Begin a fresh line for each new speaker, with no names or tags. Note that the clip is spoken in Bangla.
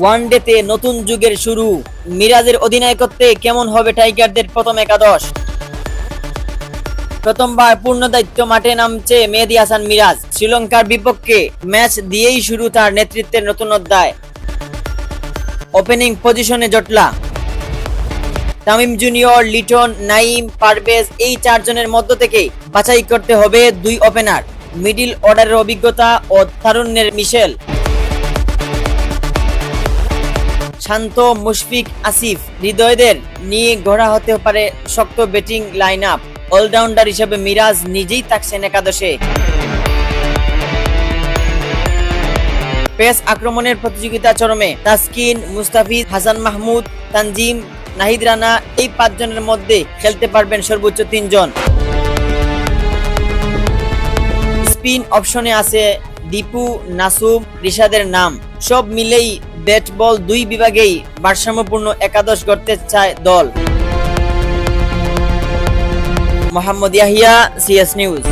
ওয়ানডেতে নতুন যুগের শুরু, মিরাজের অধিনায়কত্বে কেমন হবে টাইগারদের প্রথম একাদশ? প্রথমবার পূর্ণ দায়িত্ব মাঠে নামছে মেহেদী হাসান মিরাজ। শ্রীলঙ্কার বিপক্ষে ম্যাচ দিয়েই শুরু তার নেতৃত্বের নতুন অধ্যায়। ওপেনিং পজিশনে জটলা, তামিম জুনিয়র, লিটন, নাইম, পারভেজ এই চারজনের মধ্য থেকে বাছাই করতে হবে দুই ওপেনার। মিডল অর্ডারের অভিজ্ঞতা ও তারুণ্যের মিশেল, শান্ত, মুশফিক, আসিফ, হৃদয়দের নিয়ে গড়া হতে পারে শক্ত ব্যাটিং লাইন আপ। অলরাউন্ডার হিসেবে মিরাজ নিজেই থাকছেন একাদশে। পেস আক্রমণের প্রতিযোগিতা চরমে। তাসকিন, মুস্তাফিজ, হাসান মাহমুদ, তানজিম, নাহিদ রানা এই পাঁচজনের মধ্যে খেলতে পারবেন সর্বোচ্চ তিনজন। স্পিন অপশনে আছে দীপু, নাসুম, রিশাদের নাম। সব মিলেই ব্যাট বল দুই বিভাগেই ভারসাম্যপূর্ণ একাদশ গড়তে চায় দল। Mohammad Yahya, CS news.